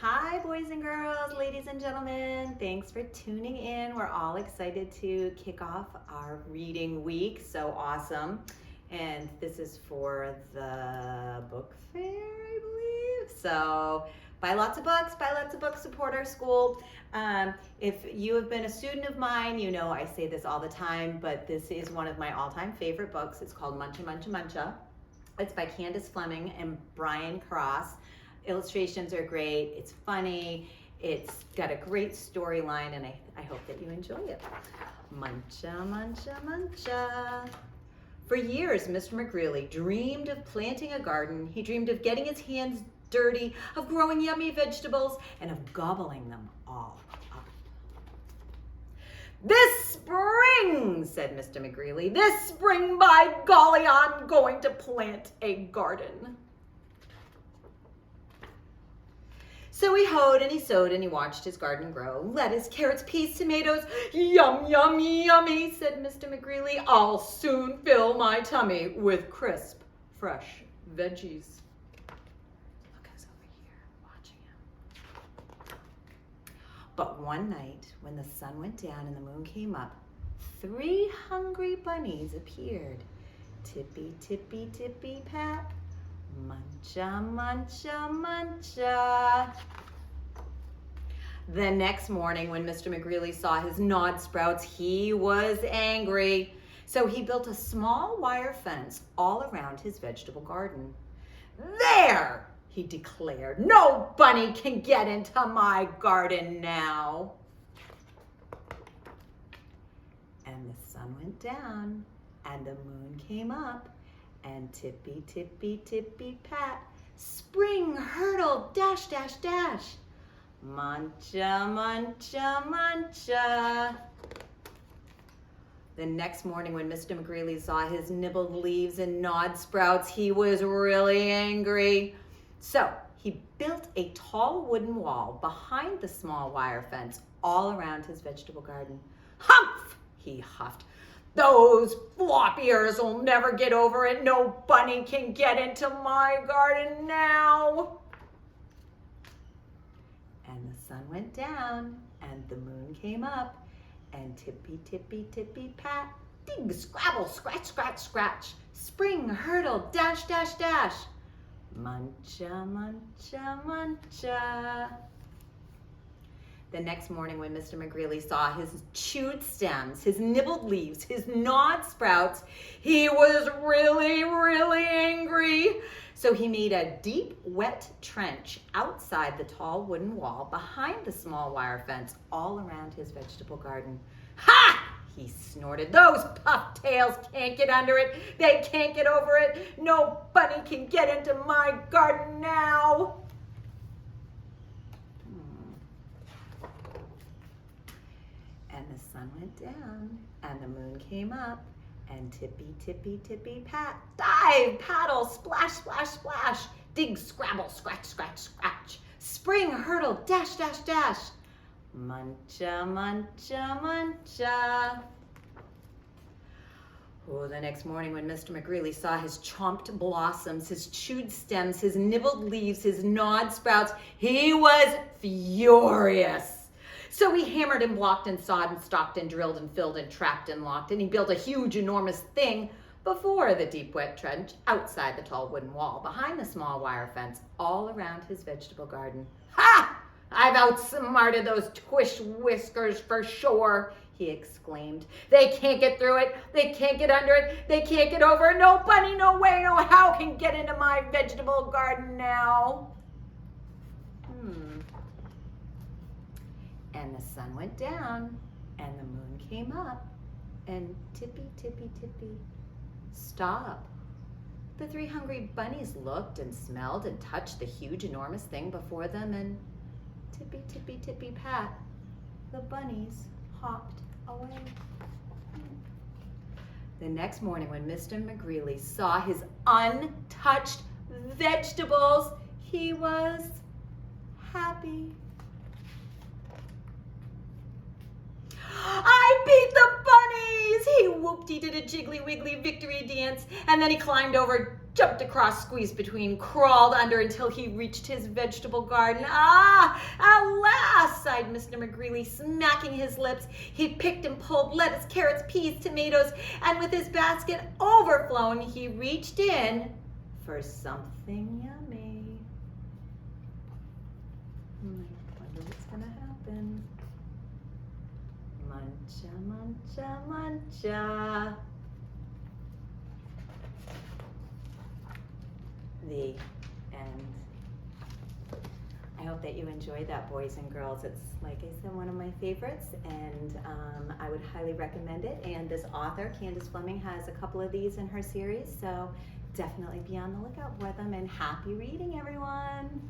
Hi, boys and girls, ladies and gentlemen. Thanks for tuning in. We're all excited to kick off our reading week. So awesome. And this is for the book fair, I believe. So buy lots of books, support our school. If you have been a student of mine, you know I say this all the time, but this is one of my all-time favorite books. It's called Muncha, Muncha, Muncha. It's by Candace Fleming and Brian Cross. Illustrations are great, it's funny, it's got a great storyline, and I hope that you enjoy it. Muncha, Muncha, Muncha. For years, Mr. McGreely dreamed of planting a garden. He dreamed of getting his hands dirty, of growing yummy vegetables, and of gobbling them all up. This spring, said Mr. McGreely, this spring, by golly, I'm going to plant a garden. So he hoed and he sowed and he watched his garden grow. Lettuce, carrots, peas, tomatoes. Yum, yum, yummy, said Mr. McGreely. I'll soon fill my tummy with crisp, fresh veggies. Look who's over here watching him. But one night, when the sun went down and the moon came up, 3 hungry bunnies appeared. Tippy, tippy, tippy, pat. Muncha, muncha, muncha. The next morning, when Mr. McGreely saw his gnawed sprouts, he was angry. So he built a small wire fence all around his vegetable garden. There, he declared, no bunny can get into my garden now. And the sun went down and the moon came up. And tippy, tippy, tippy, pat, spring, hurdle, dash, dash, dash. Muncha, muncha, muncha. The next morning when Mr. McGreely saw his nibbled leaves and gnawed sprouts, he was really angry. So he built a tall wooden wall behind the small wire fence all around his vegetable garden. Humph, he huffed. Those flop ears will never get over it. No bunny can get into my garden now. And the sun went down and the moon came up and tippy, tippy, tippy, pat, dig, scrabble, scratch, scratch, scratch, spring, hurdle, dash, dash, dash. Muncha, muncha, muncha. The next morning when Mr. McGreely saw his chewed stems, his nibbled leaves, his gnawed sprouts, he was really, really angry. So he made a deep, wet trench outside the tall wooden wall behind the small wire fence all around his vegetable garden. Ha! He snorted. Those pufftails can't get under it. They can't get over it. No bunny can get into my garden now. And the sun went down and the moon came up and tippy, tippy, tippy, pat, dive, paddle, splash, splash, splash, dig, scrabble, scratch, scratch, scratch, spring, hurdle, dash, dash, dash. Muncha, muncha, muncha. Oh, the next morning when Mr. McGreely saw his chomped blossoms, his chewed stems, his nibbled leaves, his gnawed sprouts, he was furious. So he hammered and blocked and sawed and stalked and drilled and filled and trapped and locked, and he built a huge, enormous thing before the deep, wet trench, outside the tall wooden wall, behind the small wire fence, all around his vegetable garden. Ha! I've outsmarted those Twish whiskers for sure, he exclaimed. They can't get through it. They can't get under it. They can't get over it. No bunny, no way, no how can get into my vegetable garden now. And the sun went down and the moon came up and tippy, tippy, tippy, stop. The 3 hungry bunnies looked and smelled and touched the huge, enormous thing before them, and tippy, tippy, tippy, pat, the bunnies hopped away. The next morning when Mr. McGreely saw his untouched vegetables, he was happy. I beat the bunnies! He whooped, he did a jiggly wiggly victory dance, and then he climbed over jumped across, squeezed between, crawled under until he reached his vegetable garden. Ah, alas, sighed Mr. McGreely, smacking his lips. He picked and pulled lettuce, carrots, peas, tomatoes, and with his basket overflowing, he reached in for something yummy. I wonder what's gonna happen. Muncha, muncha, muncha. The end. I hope that you enjoyed that, boys and girls. It's, like I said, one of my favorites, and I would highly recommend it. And this author, Candace Fleming, has a couple of these in her series, so definitely be on the lookout for them. And happy reading, everyone.